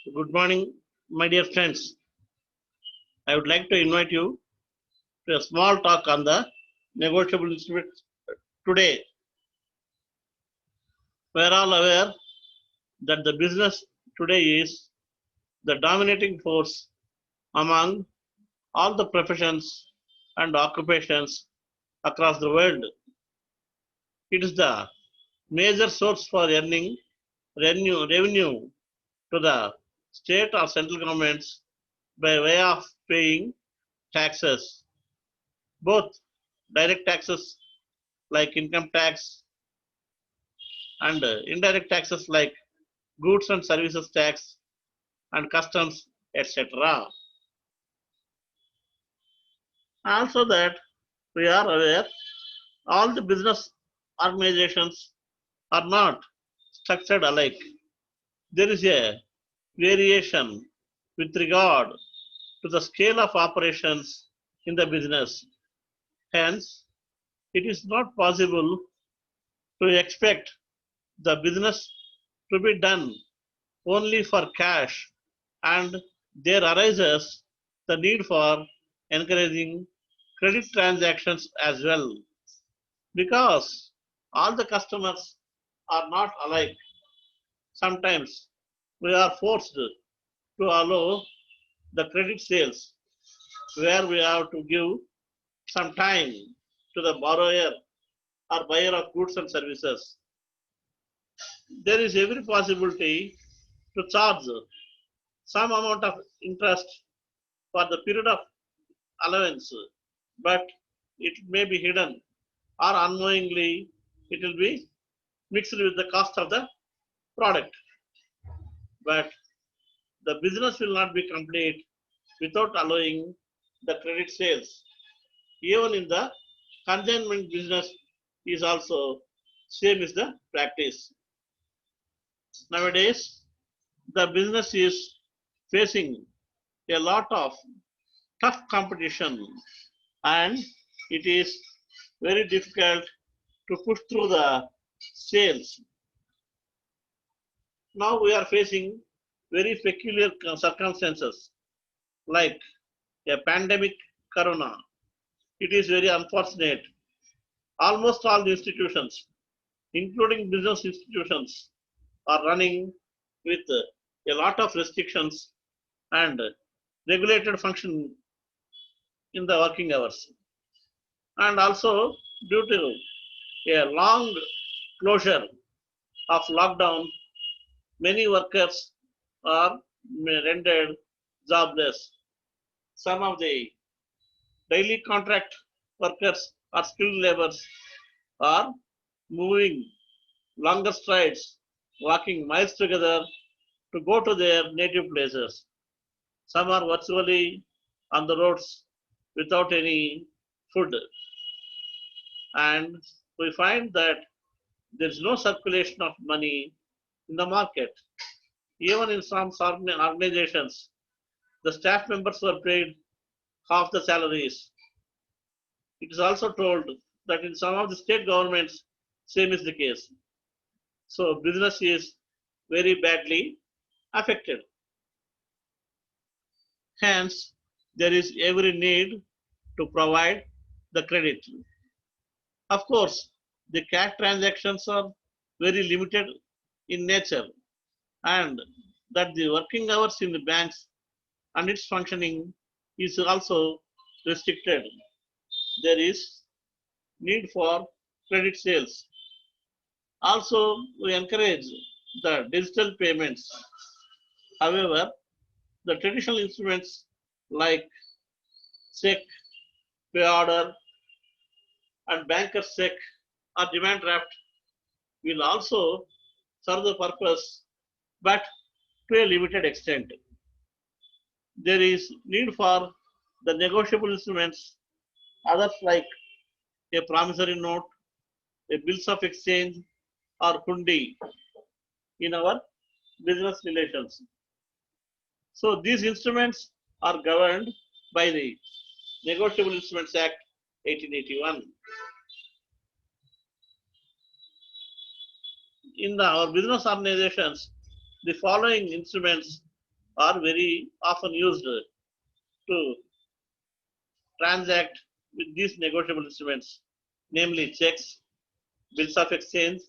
Good morning, my dear friends. I would like to invite you to a small talk on the negotiable instruments today. We are all aware that the business today is the dominating force among all the professions and occupations across the world. It is the major source for earning revenue to the state or central governments by way of paying taxes, both direct taxes like income tax and indirect taxes like goods and services tax and customs, etc. Also, that we are aware all the business organizations are not structured alike. There is a variation with regard to the scale of operations in the business. Hence, it is not possible to expect the business to be done only for cash, and there arises the need for encouraging credit transactions as well, because all the customers are not alike. Sometimes we are forced to allow the credit sales where we have to give some time to the borrower or buyer of goods and services. There is every possibility to charge some amount of interest for the period of allowance, but it may be hidden or unknowingly it will be mixed with the cost of the product. But the business will not be complete without allowing the credit sales. Even in the consignment business is also same as the practice. Nowadays, the business is facing a lot of tough competition, and it is very difficult to push through the sales. Now we are facing very peculiar circumstances like a pandemic corona. It is very unfortunate. Almost all the institutions, including business institutions, are running with a lot of restrictions and regulated function in the working hours. And also, due to a long closure of lockdown, many workers are rendered jobless. Some of the daily contract workers or skilled laborers are moving longer strides, walking miles together to go to their native places. Some are virtually on the roads without any food. And we find that there is no circulation of money in the market. Even in some organizations, the staff members were paid half the salaries. It is also told that in some of the state governments, same is the case. So business is very badly affected. Hence, there is every need to provide the credit. Of course, the cash transactions are very limited in nature, and that the working hours in the banks and its functioning is also restricted. There is need for credit sales. Also, we encourage the digital payments. However, the traditional instruments like check, pay order, and banker's check or demand draft will also serve the purpose, but to a limited extent. There is need for the negotiable instruments, others like a promissory note, a bills of exchange, or hundi in our business relations. So these instruments are governed by the Negotiable Instruments Act 1881. In our business organizations, the following instruments are very often used to transact with these negotiable instruments, namely checks, bills of exchange,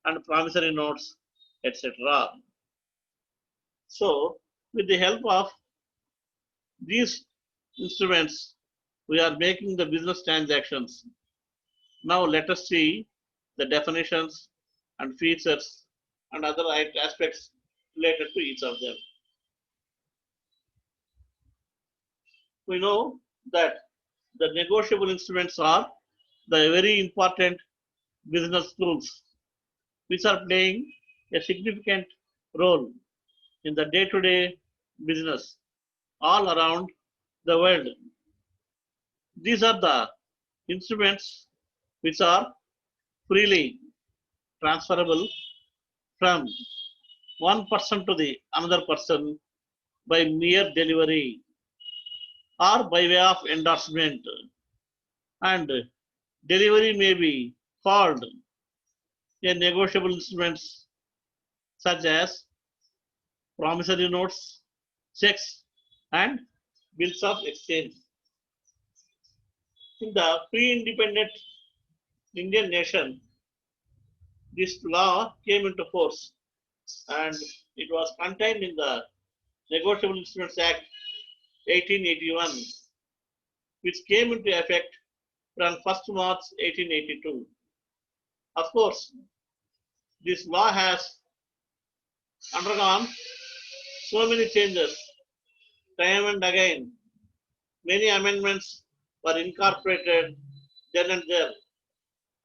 and promissory notes, etc. So, with the help of these instruments, we are making the business transactions. Now, let us see the definitions and features and other aspects related to each of them. We know that the negotiable instruments are the very important business tools which are playing a significant role in the day-to-day business all around the world. These are the instruments which are freely transferable from one person to the another person by mere delivery or by way of endorsement, and delivery may be called a negotiable instruments such as promissory notes, checks, and bills of exchange. In the pre-independent Indian nation, this law came into force and it was contained in the Negotiable Instruments Act 1881, which came into effect from 1st March 1882. Of course, this law has undergone so many changes time and again. Many amendments were incorporated then and there,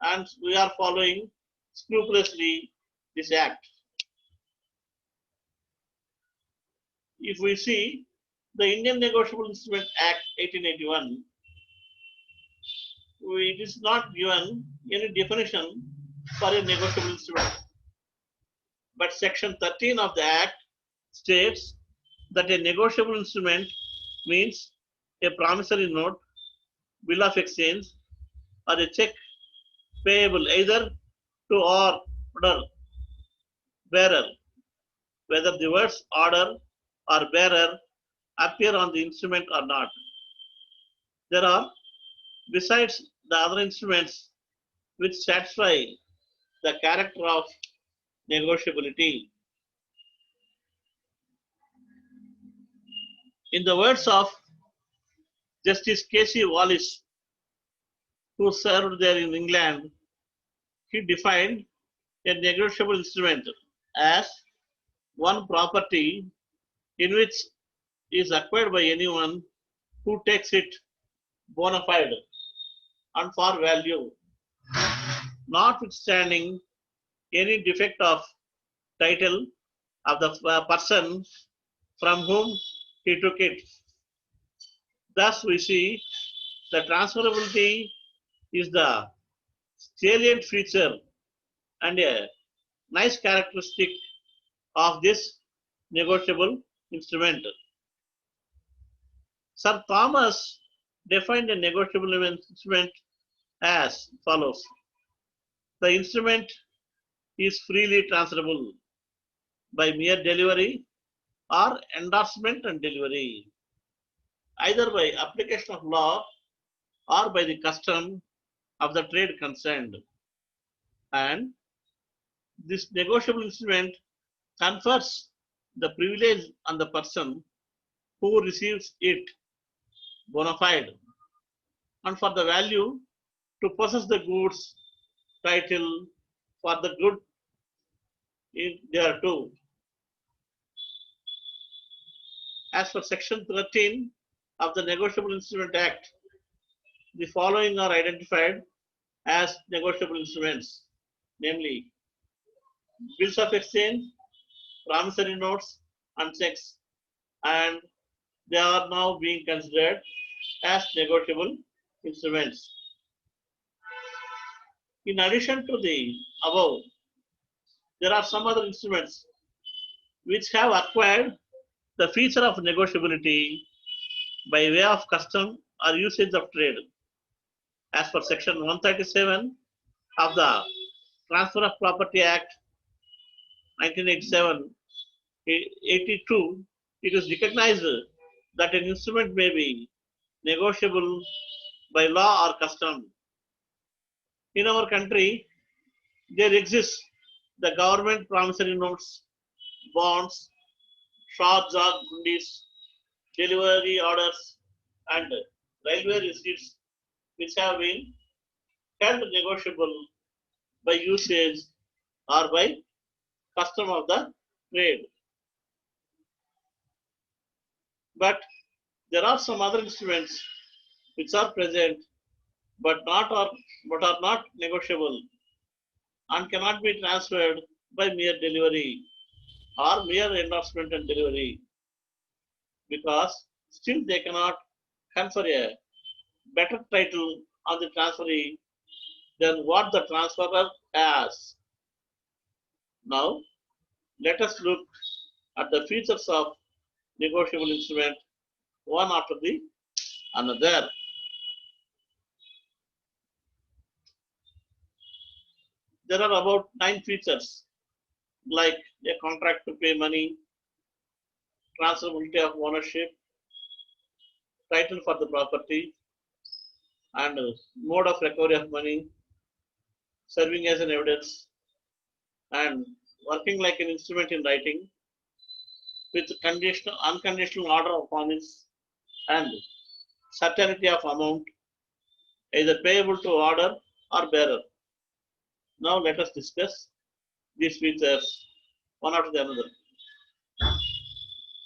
and we are following scrupulously this act. If we see the Indian Negotiable Instrument Act 1881, it is not given any definition for a negotiable instrument. But section 13 of the Act states that a negotiable instrument means a promissory note, bill of exchange, or a check payable either to order bearer, whether the words order or bearer appear on the instrument or not. There are, besides the other instruments which satisfy the character of negotiability. In the words of Justice Casey Wallace, who served there in England, he defined a negotiable instrument as one property in which is acquired by anyone who takes it bona fide and for value, notwithstanding any defect of title of the person from whom he took it. Thus, we see the transferability is the salient feature and a nice characteristic of this negotiable instrument. Sir Thomas defined a negotiable instrument as follows. The instrument is freely transferable by mere delivery or endorsement and delivery, either by application of law or by the custom of the trade concerned. And this negotiable instrument confers the privilege on the person who receives it bona fide and for the value to possess the goods title for the good in thereto. As for section 13 of the Negotiable Instrument Act, the following are identified as negotiable instruments, namely bills of exchange, promissory notes, and checks, and they are now being considered as negotiable instruments. In addition to the above, there are some other instruments which have acquired the feature of negotiability by way of custom or usage of trade. As per section 137 of the Transfer of Property Act 1987, 82, It is recognized that an instrument may be negotiable by law or custom. In our country, there exists the government promissory notes, bonds, short job gundies, delivery orders, and railway receipts which have been held negotiable by usage or by custom of the trade. But there are some other instruments which are present but are not negotiable and cannot be transferred by mere delivery or mere endorsement and delivery because still they cannot confer a better title on the transferee than what the transferor has. Now, let us look at the features of negotiable instrument one after the another. There are about 9 features like a contract to pay money, transferability of ownership, title for the property, and mode of recovery of money, serving as an evidence, and working like an instrument in writing with conditional, unconditional order of promise and certainty of amount, either payable to order or bearer. Now let us discuss these features one after the another.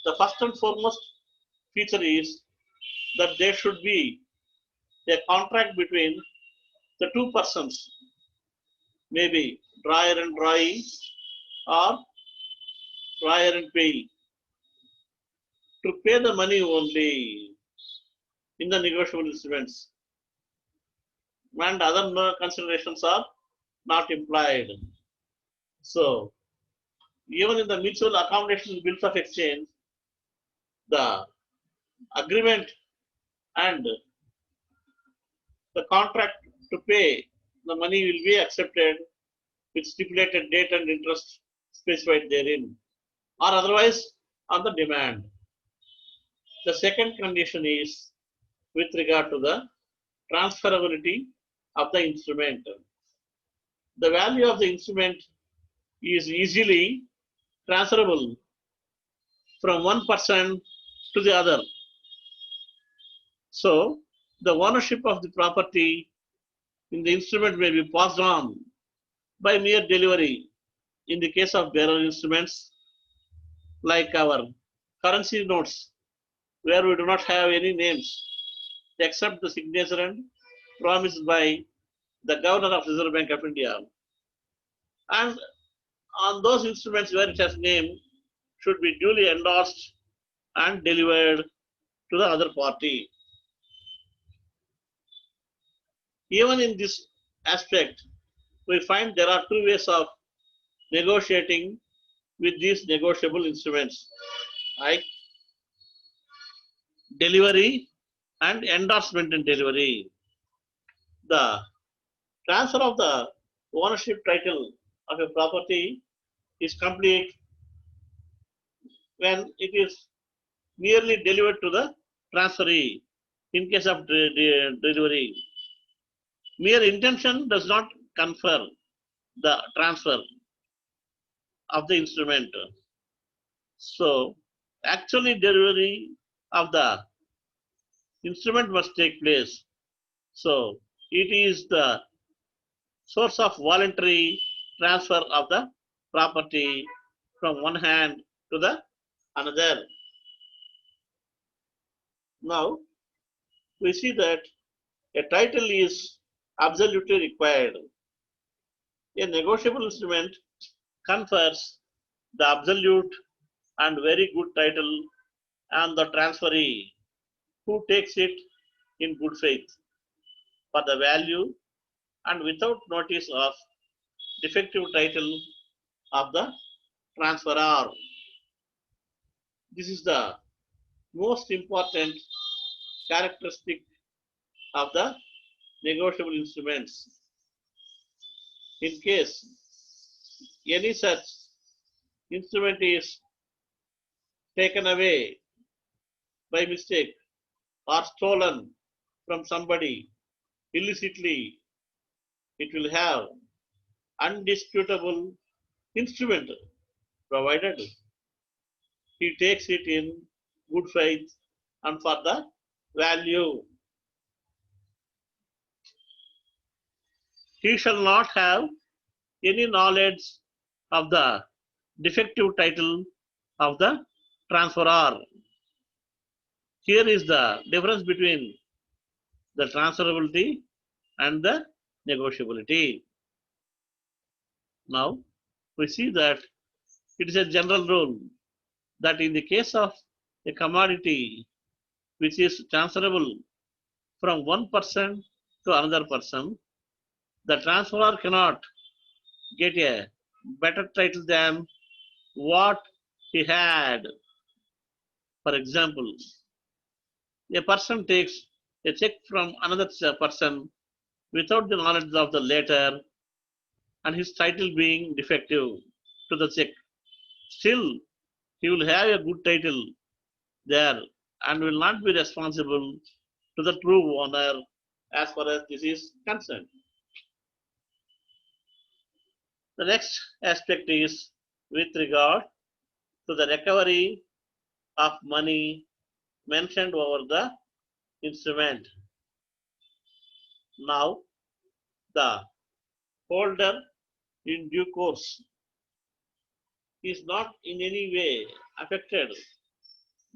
The first and foremost feature is that there should be a contract between the two persons, maybe drawer and drawee or drawer and payee, to pay the money only in the negotiable instruments, and other considerations are not implied. So, even in the mutual accommodation bills of exchange, the agreement and the contract to pay the money will be accepted with stipulated date and interest specified therein, or otherwise on the demand. The second condition is with regard to the transferability of the instrument. The value of the instrument is easily transferable from one person to the other. So, the ownership of the property in the instrument may be passed on by mere delivery in the case of bearer instruments like our currency notes, where we do not have any names except the signature and promised by the governor of Reserve Bank of India. And on those instruments where it has name should be duly endorsed and delivered to the other party. Even in this aspect, we find there are two ways of negotiating with these negotiable instruments, like delivery and endorsement and delivery. The transfer of the ownership title of a property is complete when it is merely delivered to the transferee in case of delivery. Mere intention does not confer the transfer of the instrument. So, actually delivery of the instrument must take place. So, it is the source of voluntary transfer of the property from one hand to the another. Now, we see that a title is absolutely required. A negotiable instrument confers the absolute and very good title on the transferee who takes it in good faith for the value and without notice of defective title of the transferor. This is the most important characteristic of the negotiable instruments. In case any such instrument is taken away by mistake or stolen from somebody illicitly, it will have undisputable instrument provided he takes it in good faith and for the value. He shall not have any knowledge of the defective title of the transferor. Here is the difference between the transferability and the negotiability. Now, we see that it is a general rule that in the case of a commodity which is transferable from one person to another person, the transferor cannot get a better title than what he had. For example, a person takes a check from another person without the knowledge of the latter and his title being defective to the check. Still, he will have a good title there and will not be responsible to the true owner as far as this is concerned. The next aspect is with regard to the recovery of money mentioned over the instrument. Now, the holder in due course is not in any way affected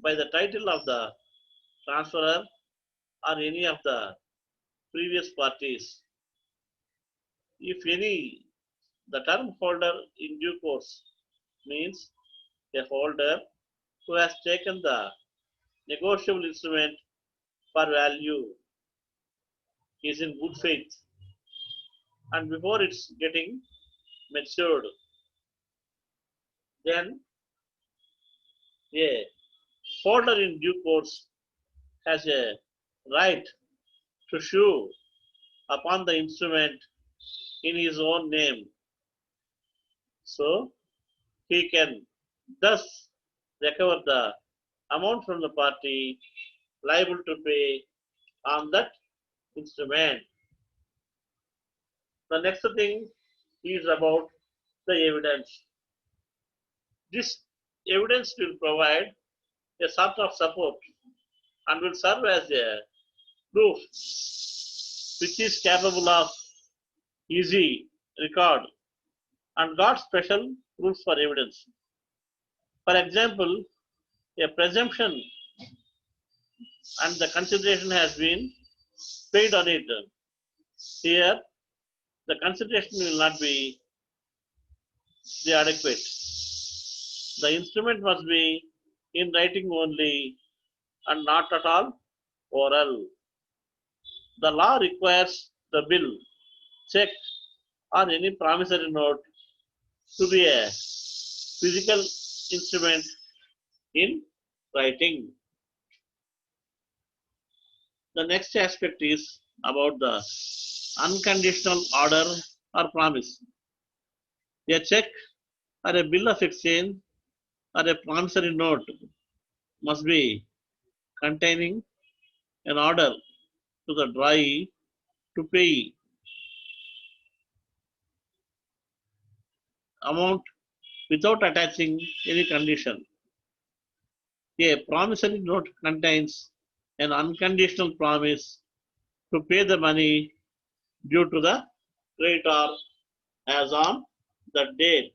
by the title of the transferor or any of the previous parties. If any, the term holder in due course means a holder who has taken the negotiable instrument for value is in good faith and before it's getting matured, then a holder in due course has a right to sue upon the instrument in his own name. So he can thus recover the amount from the party liable to pay on that instrument. The next thing is about the evidence. This evidence will provide a sort of support and will serve as a proof which is capable of easy record and got special rules for evidence. For example, a presumption and the consideration has been paid on it. Here, the consideration will not be the adequate. The instrument must be in writing only and not at all oral. The law requires the bill, check, or any promissory note to be a physical instrument in writing. The next aspect is about the unconditional order or promise. A check or a bill of exchange or a promissory note must be containing an order to the drawee to pay amount without attaching any condition. A promissory note contains an unconditional promise to pay the money due to the creditor as on the date.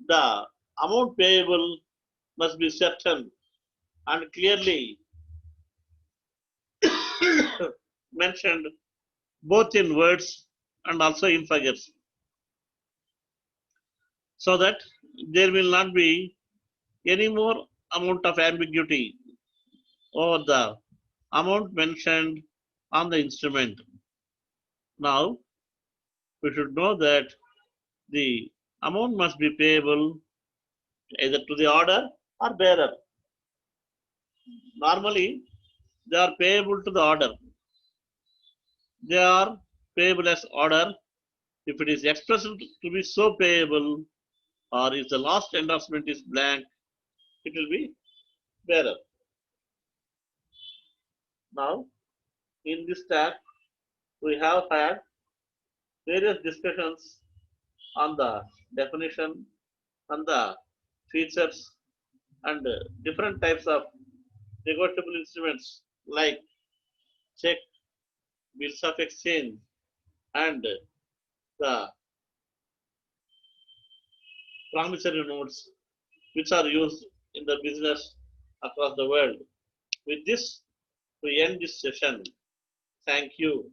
The amount payable must be certain and clearly mentioned both in words and also in figures so that there will not be any more amount of ambiguity over the amount mentioned on the instrument. Now, we should know that the amount must be payable either to the order or bearer. Normally, they are payable to the order. They are payable as order if it is expressed to be so payable or if the last endorsement is blank it will be bearer. Now, in this tag, we have had various discussions on the definition, on the features, and different types of negotiable instruments like check, bills of exchange, and the promissory notes, which are used in the business across the world. With this, we end this session. Thank you.